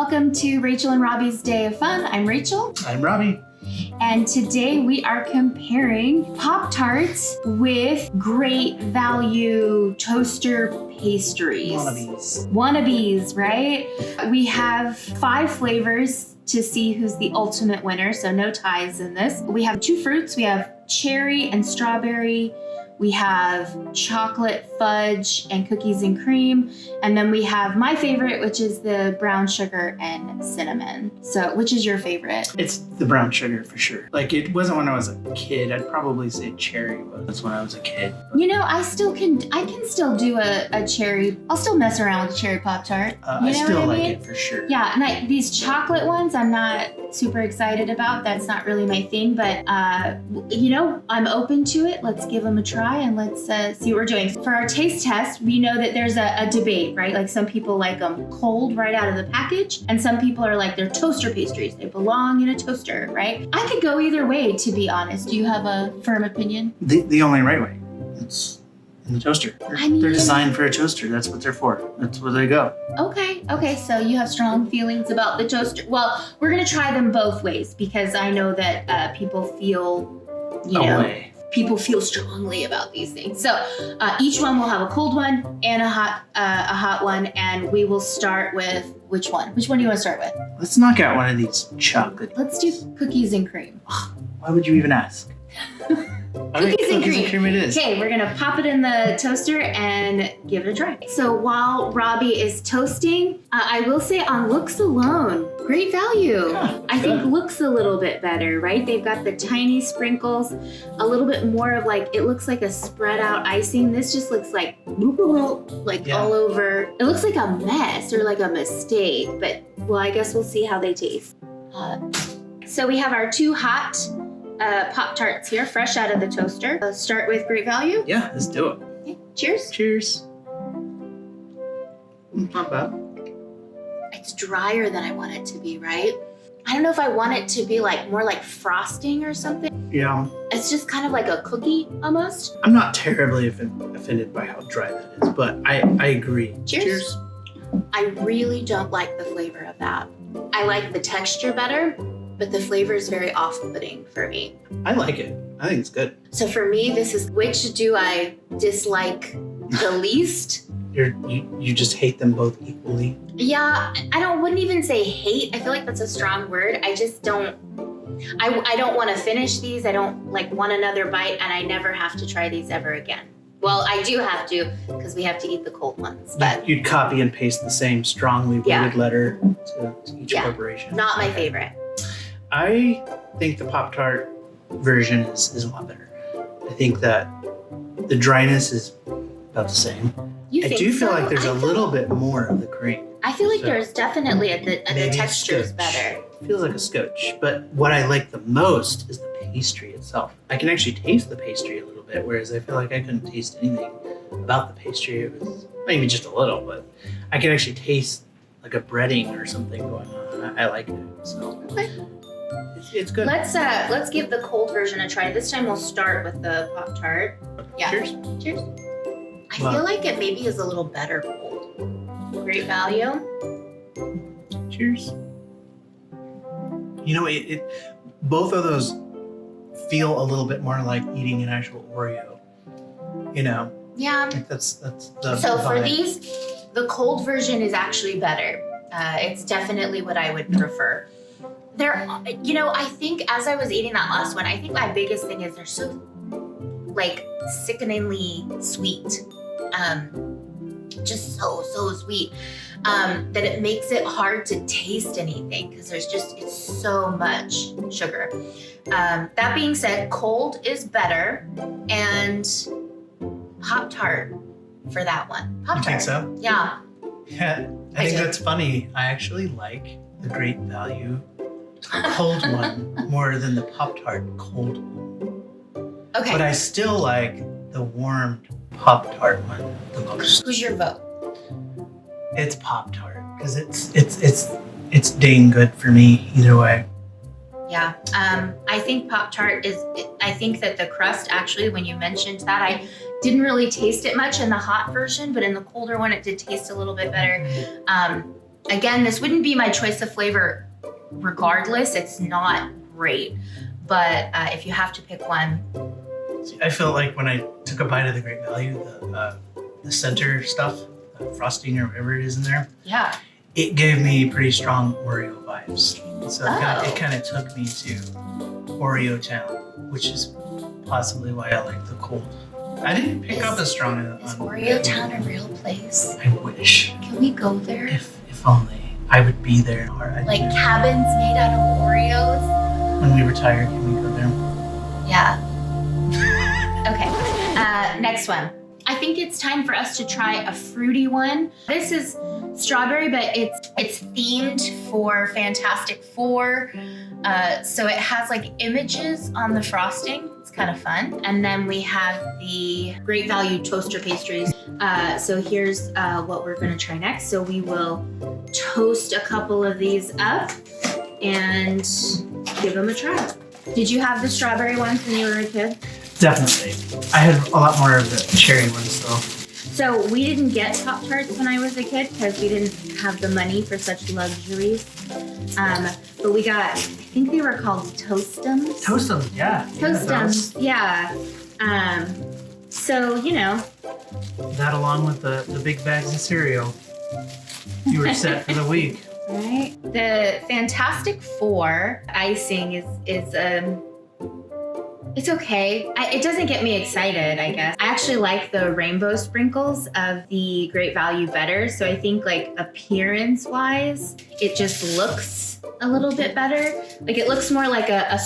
welcome to Rachel and Robbie's Day of Fun. I'm Rachel. I'm Robbie. And today we are comparing Pop-Tarts with Great Value Toaster Pastries. Wannabes, right? We have 5 flavors to see who's the ultimate winner, so no ties in this. We have 2 fruits. We have cherry and strawberry. We have chocolate fudge and cookies and cream. And then we have my favorite, which is the brown sugar and cinnamon. So which is your favorite? It's the brown sugar for sure. Like, it wasn't when I was a kid. I'd probably say cherry was when I was a kid. You know, I can still do a cherry. I'll still mess around with cherry Pop-Tart. I still like it for sure. Yeah, and these chocolate ones, I'm not super excited about. That's not really my thing, but you know, I'm open to it. Let's give them a try and let's see what we're doing. For our taste test, we know that there's a debate, right? Like, some people like them cold right out of the package, and some people are like, they're toaster pastries. They belong in a toaster, right? I could go either way, to be honest. Do you have a firm opinion? The only right way. It's in the toaster. They're designed for a toaster. That's what they're for. That's where they go. Okay, so you have strong feelings about the toaster. Well, we're gonna try them both ways because I know that people feel, people feel strongly about these things. So each one will have a cold one and a hot one, and we will start with which one? Which one do you want to start with? Let's knock out one of these chocolate. Let's do cookies and cream. Why would you even ask? Cookies and cream it is. Okay, we're gonna pop it in the toaster and give it a try. So while Robbie is toasting, I will say on looks alone, great value. Yeah, I think looks a little bit better, right? They've got the tiny sprinkles, a little bit more of like, it looks like a spread out icing. This just looks like all over. It looks like a mess or like a mistake, but well, I guess we'll see how they taste. So we have our 2 hot Pop-Tarts here, fresh out of the toaster. Let's start with great value. Yeah, let's do it. Okay, cheers. Cheers. Not bad. It's drier than I want it to be, right? I don't know if I want it to be like more like frosting or something. Yeah. It's just kind of like a cookie almost. I'm not terribly offended by how dry that is, but I agree. Cheers. I really don't like the flavor of that. I like the texture better, but the flavor is very off-putting for me. I like it. I think it's good. So for me, this is which do I dislike the least? You just hate them both equally. Yeah, wouldn't even say hate. I feel like that's a strong word. I just don't. I don't want to finish these. I don't want another bite, and I never have to try these ever again. Well, I do have to because we have to eat the cold ones. But you'd copy and paste the same strongly worded letter to each corporation. Not my favorite. I think the Pop-Tart version is a lot better. I think that the dryness is about the same. I do feel like there's a little bit more of the cream. I feel like there's definitely the texture is better. It feels like a scotch. But what I like the most is the pastry itself. I can actually taste the pastry a little bit, whereas I feel like I couldn't taste anything about the pastry. It was maybe just a little, but I can actually taste like a breading or something going on. I like it. So it's good. Let's give the cold version a try. This time we'll start with the Pop-Tart. Yeah. Cheers. I feel like it maybe is a little better cold. Great value. Cheers. You know, it both of those feel a little bit more like eating an actual Oreo. You know. Yeah. Like that's the So vibe. for these, the cold version is actually better. It's definitely what I would prefer. I think as I was eating that last one, I think my biggest thing is they're so sickeningly sweet. Just so sweet. That it makes it hard to taste anything because it's so much sugar. That being said, cold is better, and Pop-Tart for that one. Pop-Tart. You think so? Yeah. Yeah, I think that's funny. I actually like the Great Value cold one more than the Pop-Tart cold one. Okay. But I still like the warmed Pop-Tart one the most. Who's your vote? It's Pop-Tart because it's dang good for me either way. Yeah, I think Pop-Tart I think that the crust actually, when you mentioned that, I didn't really taste it much in the hot version, but in the colder one, it did taste a little bit better. Again, this wouldn't be my choice of flavor regardless. It's not great. But if you have to pick one. See, I felt like when I took a bite of the Great Value, the center stuff, the frosting or whatever it is in there, Yeah. it gave me pretty strong Oreo vibes. So it kind of took me to Oreo Town, which is possibly why I like the cold. I didn't pick up as strong Is on Oreo Town a real place? I wish. Can we go there? If only. I would be there. Like cabins made out of Oreos? When we retire, can we go there? Yeah. Okay. Next one. I think it's time for us to try a fruity one. This is strawberry, but it's themed for Fantastic Four. So it has like images on the frosting. It's kind of fun. And then we have the Great Value Toaster Pastries. So here's what we're gonna try next. So we will toast a couple of these up and give them a try. Did you have the strawberry ones when you were a kid? Definitely. I had a lot more of the cherry ones though. So we didn't get Pop-Tarts when I was a kid because we didn't have the money for such luxuries. But we got, I think they were called Toastums. Toastums, yeah. Toastums, yeah. So, you know. That along with the big bags of cereal. You were set for the week. Right. The Fantastic Four icing is it's okay. It doesn't get me excited, I guess. I actually like the rainbow sprinkles of the Great Value better. So I think like appearance wise, it just looks a little bit better. Like it looks more like a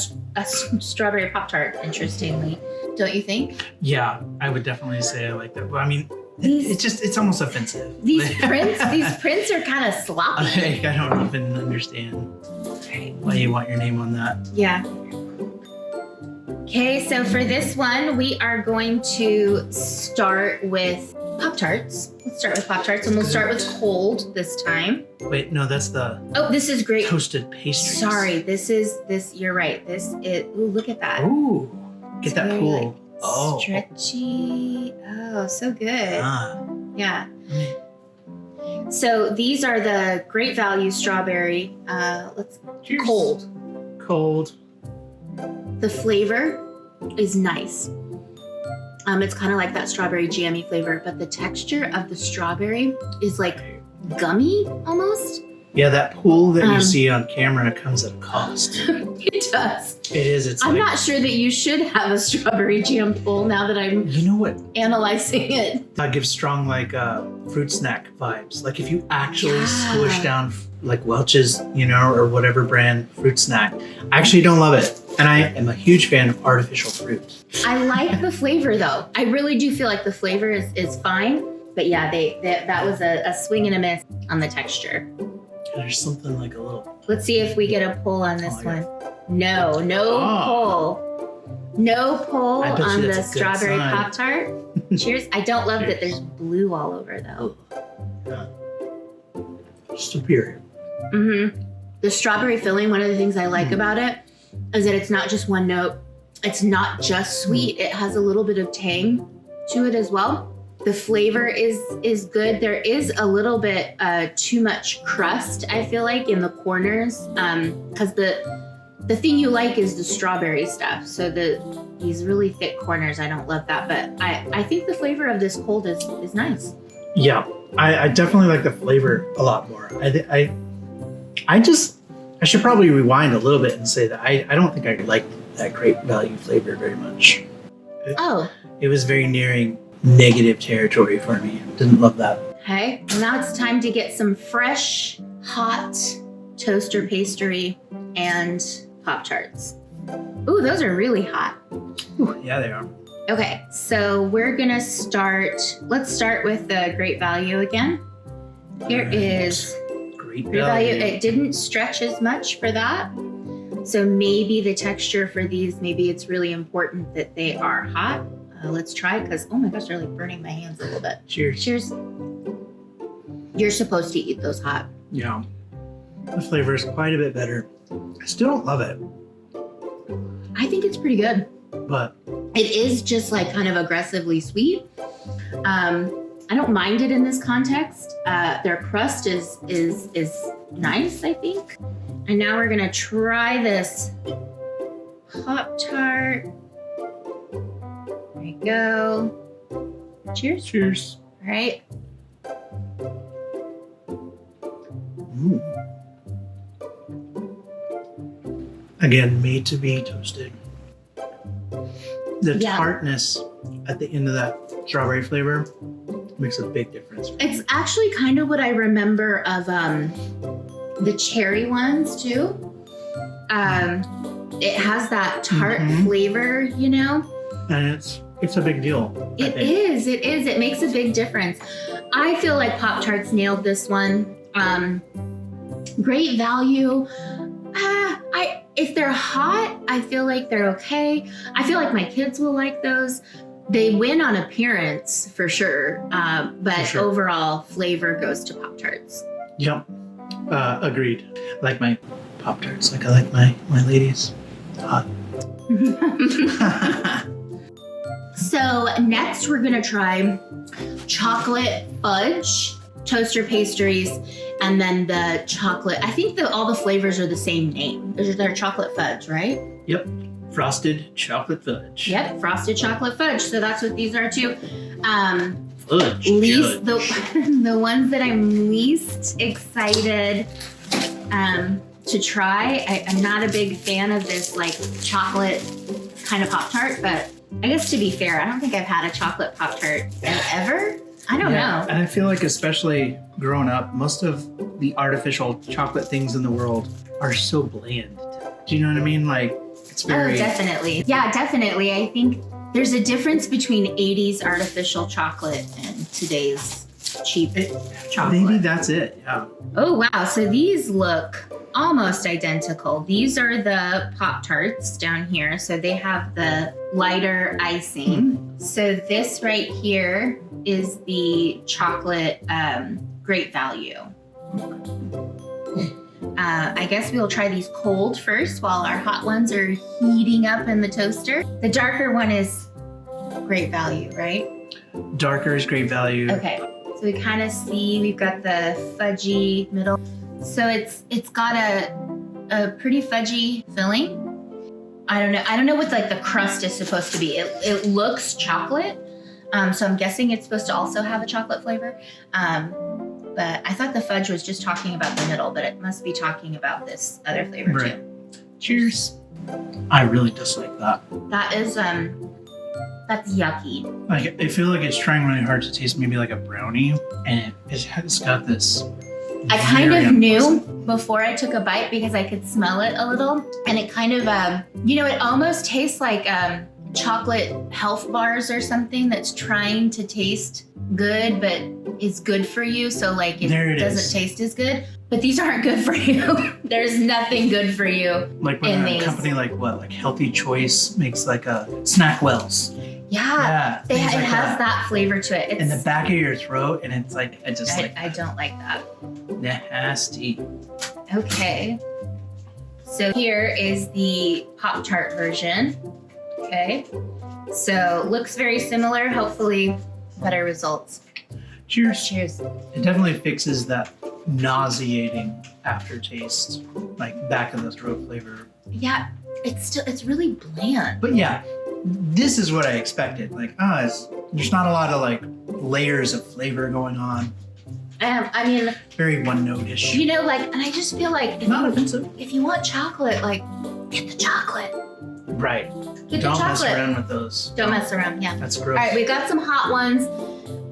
strawberry Pop-Tart, interestingly. Don't you think? Yeah, I would definitely say I like that. Well, I mean, it's almost offensive. These prints are kind of sloppy. I don't even understand why you want your name on that. Yeah. Okay, so for this one, we are going to start with Pop-Tarts. Let's start with Pop-Tarts, and we'll start with cold this time. Wait, no, that's the Oh, this is great. toasted pastries. Sorry, this. You're right. Ooh, look at that. Ooh, get It's that very, cool. like, stretchy. Oh, so good. Ah. Yeah. So these are the Great Value strawberry. Cheers. Cold. The flavor is nice. It's kind of like that strawberry jammy flavor, but the texture of the strawberry is like gummy almost. Yeah, that pool that you see on camera comes at a cost. It does. It is. I'm not sure that you should have a strawberry jam pull now that I'm You know what? analyzing it. That gives strong like fruit snack vibes. Like if you actually squish down like Welch's, or whatever brand fruit snack. I actually don't love it. And I am a huge fan of artificial fruit. I like the flavor though. I really do feel like the flavor is fine. But yeah, that was a swing and a miss on the texture. There's something like a little. Let's see if we get a pull on this one. No pull. No pull on the strawberry Pop-Tart. Cheers. I don't love that there's blue all over though. Yeah. Superior. Mm-hmm. The strawberry filling, one of the things I like about it is that it's not just one note. It's not just sweet. It has a little bit of tang to it as well. The flavor is good. There is a little bit too much crust, I feel like, in the corners. Because the thing you like is the strawberry stuff. So these really thick corners, I don't love that. But I think the flavor of this cold is nice. Yeah, I definitely like the flavor a lot more. I should probably rewind a little bit and say that I don't think I like that Great Value flavor very much. It was very nearing negative territory for me. Didn't love that. Okay, well now it's time to get some fresh, hot toaster pastry and Pop-Tarts. Ooh, those are really hot. Ooh, yeah, they are. Okay, so we're gonna start. Let's start with the Great Value again. Here is Great Value. Value. It didn't stretch as much for that. So maybe the texture for these, maybe it's really important that they are hot. Let's try, because oh my gosh, they're like burning my hands a little bit. Cheers. Cheers. You're supposed to eat those hot. Yeah. The flavor is quite a bit better. I still don't love it, I think it's pretty good. but It is just like kind of aggressively sweet. I don't mind it in this context. Their crust is nice, I think. And now we're gonna try this Pop-Tart. There you go. Cheers. Cheers. All right. Again, made to be toasted. The Yeah. tartness at the end of that strawberry flavor makes a big difference. It's actually kind of what I remember of the cherry ones too. It has that tart flavor, you know? And it's a big deal. It is. It makes a big difference. I feel like Pop-Tarts nailed this one. Great value. If they're hot, I feel like they're okay. I feel like my kids will like those. They win on appearance for sure, but overall flavor goes to Pop-Tarts. Yep. Agreed. I like my Pop-Tarts like I like my ladies. Hot. So next we're gonna try chocolate fudge, Toaster Pastries, and then the chocolate. I think all the flavors are the same name. They're chocolate fudge, right? Yep. Frosted chocolate fudge. Yep, frosted chocolate fudge. So that's what these are too. Fudge. Least the ones that I'm least excited to try. I'm not a big fan of this like chocolate kind of Pop-Tart, but I guess to be fair, I don't think I've had a chocolate Pop-Tart ever. I don't know. And I feel like especially growing up, most of the artificial chocolate things in the world are so bland. Do you know what I mean? Like it's very... Oh, definitely. Yeah, definitely. I think there's a difference between 80s artificial chocolate and today's cheap chocolate. Maybe that's it, yeah. Oh, wow. So these look almost identical. These are the Pop-Tarts down here. So they have the lighter icing. So this right here is the chocolate great value. I guess we'll try these cold first while our hot ones are heating up in the toaster. The darker one is great value, right? Darker is great value. Okay, so we kind of see we've got the fudgy middle. So it's got a pretty fudgy filling. I don't know what like the crust is supposed to be. It looks chocolate, so I'm guessing it's supposed to also have a chocolate flavor. But I thought the fudge was just talking about the middle, but it must be talking about this other flavor too. Cheers. I really dislike that. That is that's yucky. Like I feel like it's trying really hard to taste maybe like a brownie, and it's got this. I kind of knew before I took a bite because I could smell it a little, and it kind of it almost tastes like chocolate health bars or something that's trying to taste good but is good for you, so like it doesn't taste as good, but these aren't good for you. There's nothing good for you. Like when a company like Healthy Choice makes like a Snack Wells. Yeah, it has that flavor to it. It's in the back of your throat, and it's like I don't like that. Nasty. Okay, so here is the Pop-Tart version. Okay, so looks very similar. Hopefully, better results. Cheers. Cheers. It definitely fixes that nauseating aftertaste, like back of the throat flavor. Yeah, it's really bland. But yeah, this is what I expected. Like, there's not a lot of like layers of flavor going on. I mean, very one note-ish. You know, like, and I just feel like not offensive. If you want chocolate, like, get the chocolate. Right. Get Don't the chocolate. mess around with those. Don't mess around. Yeah. That's gross. All right, we got some hot ones.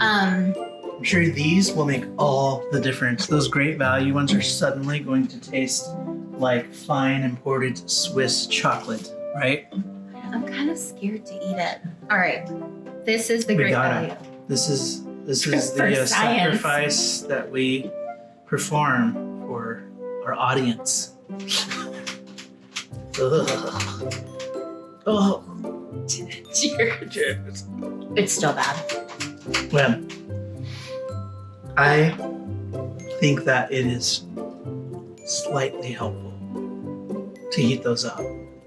I'm sure these will make all the difference. Those great value ones are suddenly going to taste like fine imported Swiss chocolate, right? I'm kind of scared to eat it. All right, this is the great value. This is the sacrifice that we perform for our audience. Oh, cheers. It's still bad. Well, I think that it is slightly helpful to heat those up.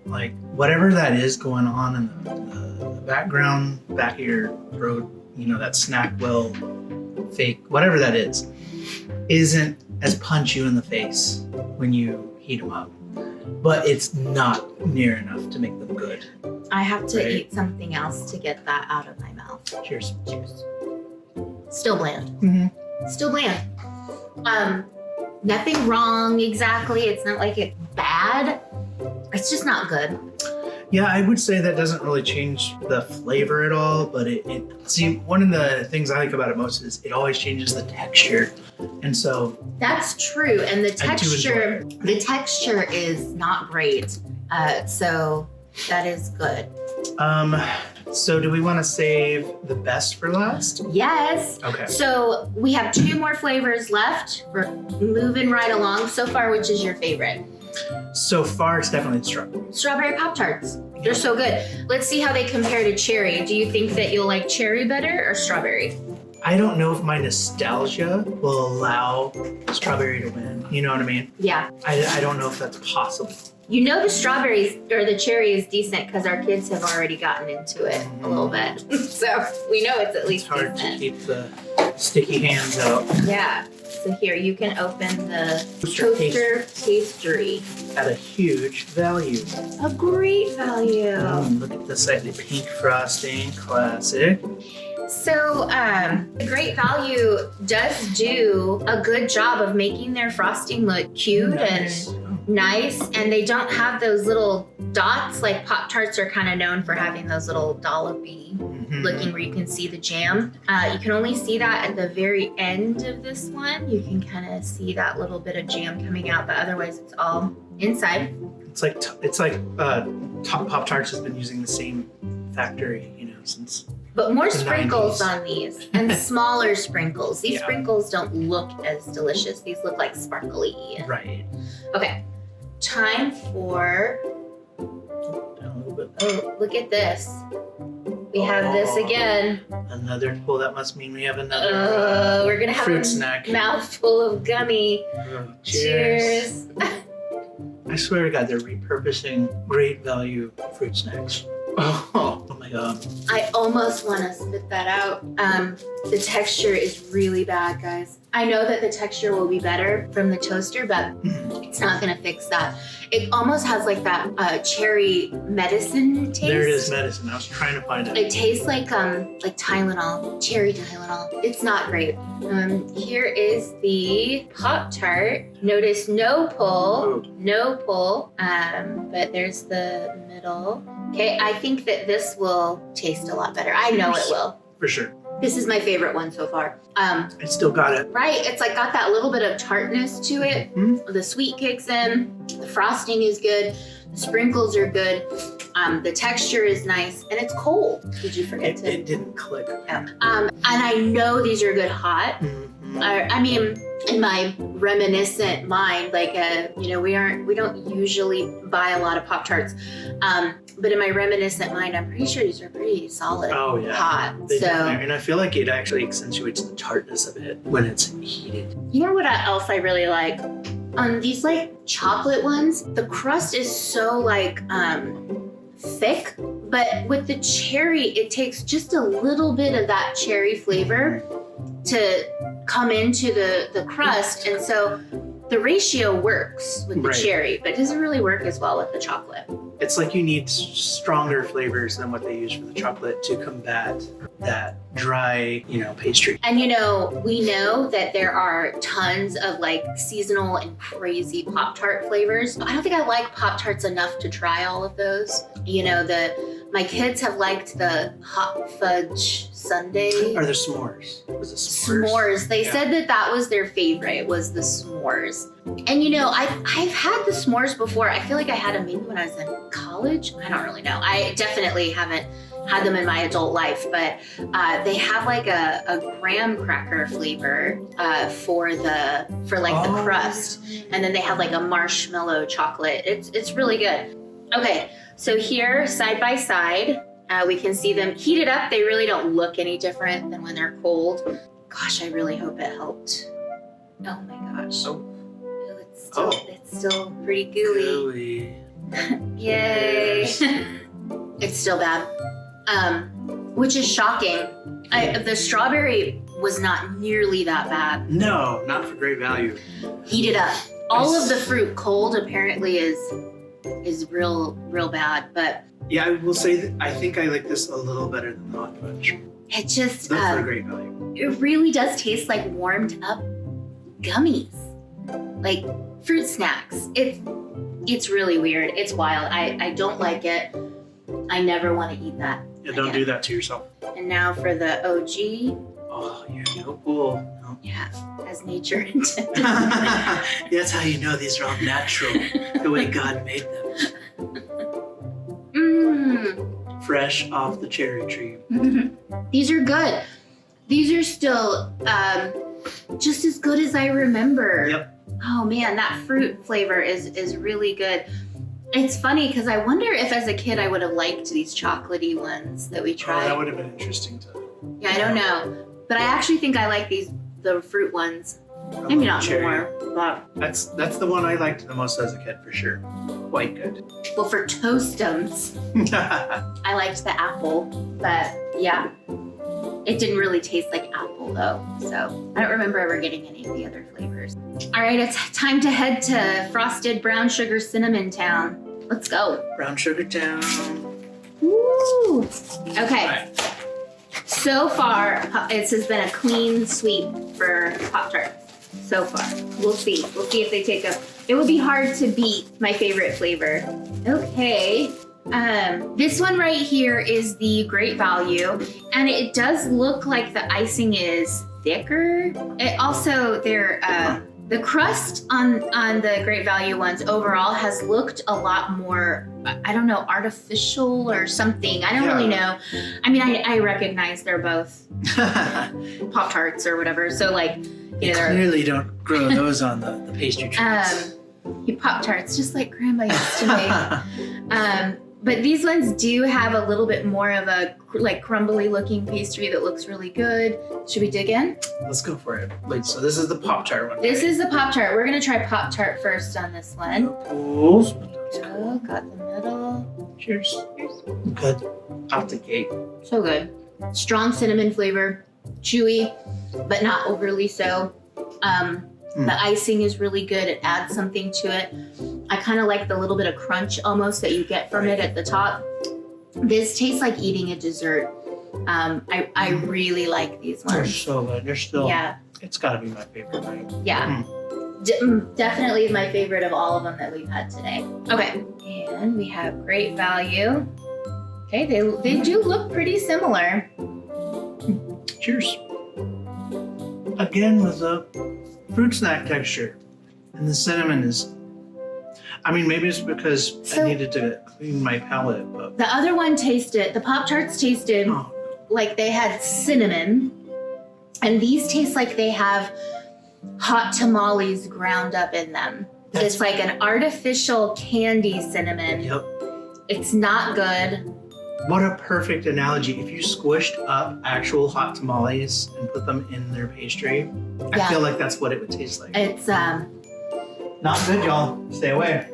Like whatever that is going on in the background, back of your throat, that snack well fake, whatever that is, isn't as punch you in the face when you heat them up. But it's not near enough to make them good. I have to Right. eat something else to get that out of my mouth. Cheers. Cheers. Still bland. Mm-hmm. Still bland. Nothing wrong exactly. It's not like it's bad. It's just not good. Yeah, I would say that doesn't really change the flavor at all, but see, one of the things I like about it most is it always changes the texture. And so That's true. And the I do enjoy texture is not great. So that is good. so do we want to save the best for last? Yes. Okay. So we have 2 more flavors left. We're moving right along. So far, which is your favorite? So far, it's definitely strawberry. Strawberry Pop-Tarts. They're so good. Let's see how they compare to cherry. Do you think that you'll like cherry better or strawberry? I don't know if my nostalgia will allow strawberry to win. You know what I mean? Yeah. I don't know if that's possible. You know the strawberries or the cherry is decent because our kids have already gotten into it a little bit. So we know it's at It's least hard decent. to keep the sticky hands out. Yeah. So here, you can open the Toaster Toaster Pastry. At a huge value. A great value. Look at the slightly pink frosting, classic. So, Great Value does do a good job of making their frosting look cute Nice. and nice, and they don't have those little dots like Pop-Tarts are kind of known for having those little dollopy Mhm. looking where you can see the jam. You can only see that at the very end of this one. You can kind of see that little bit of jam coming out, but otherwise it's all inside. It's like Pop-Tarts has been using the same factory, since. But more The sprinkles 90s. on these and smaller sprinkles. These Yeah. sprinkles don't look as delicious. These look like sparkly. Right. Okay, time for, Down a little bit. oh, look at this. We have this again. Another pull. That must mean we have another We're gonna have fruit a snack. mouthful of gummy. Cheers. I swear to God, they're repurposing great value fruit snacks. Oh my God. I almost want to spit that out. The texture is really bad, guys. I know that the texture will be better from the toaster, but it's not gonna fix that. It almost has like that cherry medicine taste. There it is, medicine. I was trying to find it. It tastes like Tylenol, cherry Tylenol. It's not great. Here is the Pop-Tart. Notice no pull, but there's the middle. Okay, I think that this will taste a lot better. I know it will. For sure. This is my favorite one so far. I still got it. Right, it's like got that little bit of tartness to it. Mhm. The sweet kicks in. The frosting is good. The sprinkles are good. The texture is nice, and it's cold. Did you forget to? It didn't click. And I know these are good hot. Mhm. I mean, in my reminiscent mind, like we don't usually buy a lot of Pop-Tarts, but in my reminiscent mind, I'm pretty sure these are pretty solid, Oh yeah. hot. They So definitely are. And I feel like it actually accentuates the tartness of it when it's heated. you know what else I really like? On these like chocolate ones, the crust is so like thick, but with the cherry, it takes just a little bit of that cherry flavor to come into the crust, and so the ratio works with the Right. cherry, but it doesn't really work as well with the chocolate. It's like you need stronger flavors than what they use for the chocolate to combat that dry, pastry. And we know that there are tons of like seasonal and crazy Pop-Tart flavors. I don't think I like Pop-Tarts enough to try all of those. My kids have liked the hot fudge sundae. Are there s'mores? Was it s'mores? S'mores. They Yeah. said that was their favorite, was the s'mores. And I've had the s'mores before. I feel like I had them maybe when I was in college. I don't really know. I definitely haven't had them in my adult life, but they have like a graham cracker flavor for the crust, and then they have like a marshmallow chocolate. It's really good. Okay, so here side by side, we can see them heated up. They really don't look any different than when they're cold. Gosh, I really hope it helped. Oh my gosh. Oh. It's still pretty gooey. Yay. Yes. It's still bad. Which is shocking. The strawberry was not nearly that bad. No, not for great value. Heat it up. All of the fruit cold apparently is real bad, but Yeah, I will say that I think I like this a little better than the hot fudge. it just Not for great value. it really does taste like warmed up gummies, like fruit snacks. It's really weird. It's wild. I don't like it. I never want to eat that. Yeah, don't do that to yourself. And now for the OG. Oh, yeah, no cool. No. Yeah, as nature intended. That's how you know these are all natural, the way God made them. Mmm. Fresh off the cherry tree. These are good. These are still just as good as I remember. Yep. Oh man, that fruit flavor is really good. It's funny because I wonder if as a kid I would have liked these chocolatey ones that we Oh, tried. that would have been interesting to. Yeah, I don't know. But I actually think I like the fruit ones. I Maybe love not cherry. more. But That's the one I liked the most as a kid for sure. Quite good. well, for Toastums, I liked the apple. But yeah, it didn't really taste like apple though. So I don't remember ever getting any of the other flavors. All right, it's time to head to Frosted Brown Sugar Cinnamon Town. Let's go. Brown Sugar Town. Woo! Okay. Alright. So far, this has been a clean sweep for Pop-Tarts. So far. We'll see. We'll see if they take a... It would be hard to beat my favorite flavor. Okay. This one right here is the Great Value, and it does look like the icing is thicker. It also, the crust on the Great Value ones overall has looked a lot more, I don't know, artificial or something. I don't really know. I mean, I recognize they're both Pop-Tarts or whatever. So like, You you know, clearly don't grow those on the pastry trees. Pop-Tarts, just like Grandma used to make. But these ones do have a little bit more of a like crumbly looking pastry that looks really good. Should we dig in? Let's go for it. Wait, so this is the Pop-Tart one. This right? is the Pop-Tart. We're gonna try Pop-Tart first on this one. Pools. Oh, got the middle. Cheers. Cheers. Good. Off the gate. So good. Strong cinnamon flavor, chewy, but not overly so. The icing is really good. It adds something to it. I kind of like the little bit of crunch almost that you get from it at the top. This tastes like eating a dessert. I really like these They're ones. so good. They're still. Yeah, It's got to be my favorite, right? yeah. Definitely my favorite of all of them that we've had today. Okay, and we have Great Value. Okay, they do look pretty similar. Cheers. Again with a fruit snack texture, and the cinnamon is. I mean, maybe it's because So- I needed to clean my palate, but The other one tasted, the Pop-Tarts tasted oh, like they had cinnamon, and these taste like they have hot tamales ground up in them. That's- It's like an artificial candy cinnamon. yep. It's not good. What a perfect analogy! If you squished up actual hot tamales and put them in their pastry, I Yeah. feel like that's what it would taste like. It's Not good, y'all. Stay away.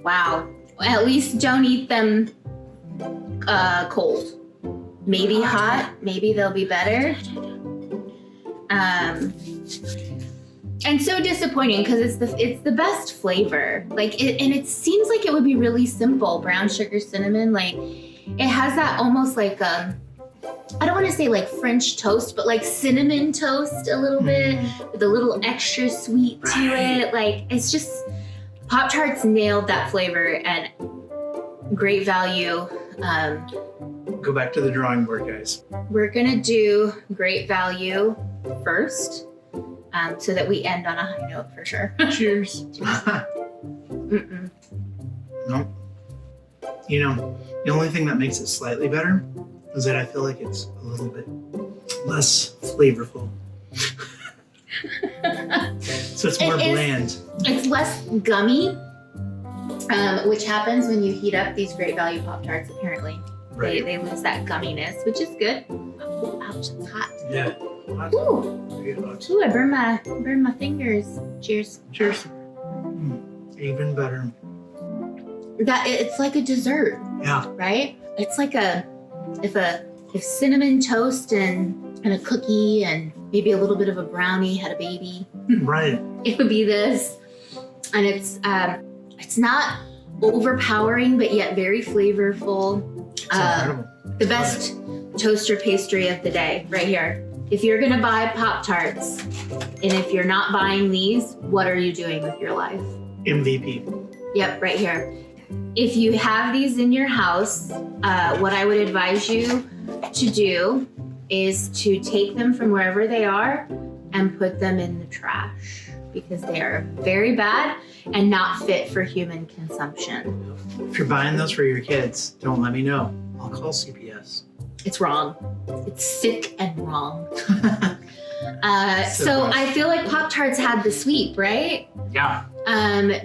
wow. At least don't eat them cold. Maybe hot. Maybe they'll be better. And so disappointing because it's the best flavor. Like it seems like it would be really simple. Brown sugar cinnamon, like it has that almost like I don't want to say like French toast, but like cinnamon toast a little bit with a little extra sweet to it. Like it's just Pop-Tarts nailed that flavor and Great Value. Go back to the drawing board, guys. We're gonna do Great Value first, so that we end on a high note for sure. Cheers. Mm-mm. No. You know, the only thing that makes it slightly better is that I feel like it's a little bit less flavorful. So it's more It is. bland. It's less gummy, which happens when you heat up these Great Value Pop-Tarts, apparently. Right. They lose that gumminess, which is good. Oh, ouch, it's hot. Yeah. Ooh, Very hot. ooh, I burned my fingers. Cheers. Cheers. Even better. It's like a dessert, Yeah. right? It's like if cinnamon toast and a cookie and maybe a little bit of a brownie had a baby, Right. it would be this. And it's not overpowering, but yet very flavorful. It's incredible. The best toaster pastry of the day, right here. If you're gonna buy Pop-Tarts, and if you're not buying these, what are you doing with your life? MVP. Yep, right here. If you have these in your house, what I would advise you to do is to take them from wherever they are and put them in the trash, because they are very bad and not fit for human consumption. If you're buying those for your kids, don't let me know. I'll call CPS. It's wrong. It's sick and wrong. So So gross. I feel like Pop-Tarts had the sweep, right? Yeah.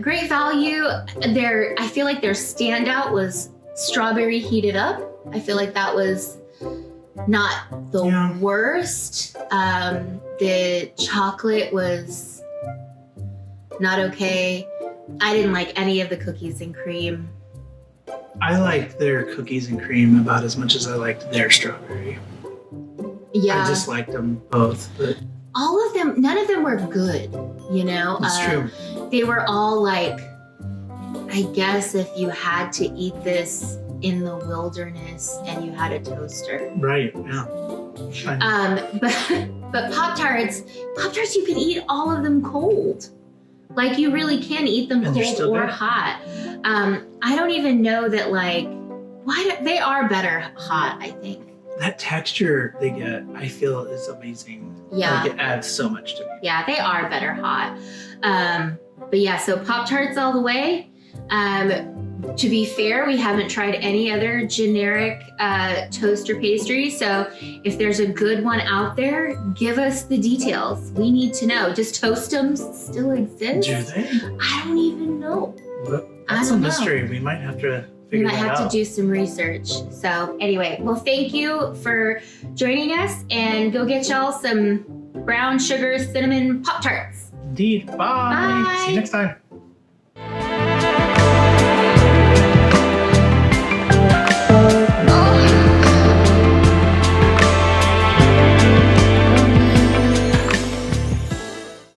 Great value. I feel like their standout was strawberry heated up. I feel like that was not the worst. The chocolate was not okay. I didn't like any of the cookies and cream. I liked their cookies and cream about as much as I liked their strawberry. Yeah. I just liked them both, but All of them, none of them were good, you know? it's true. They were all like, I guess if you had to eat this in the wilderness and you had a toaster. Right, yeah. But Pop-Tarts, you can eat all of them cold. Like you really can eat them And they're cold still or good. hot. I don't even know that they are better hot, I think. That texture they get, I feel, is amazing. Yeah. Like it adds so much to me. Yeah, they are better hot. But yeah, so Pop-Tarts all the way. To be fair, we haven't tried any other generic toaster pastry. So if there's a good one out there, give us the details. We need to know. Does Toastums still exist? Do they? I don't even know. That's a don't know. mystery. We might have to We figure might that have out. to do some research. So anyway, well, thank you for joining us, and go get y'all some brown sugar cinnamon Pop-Tarts. Indeed. Bye. Bye. See you next time.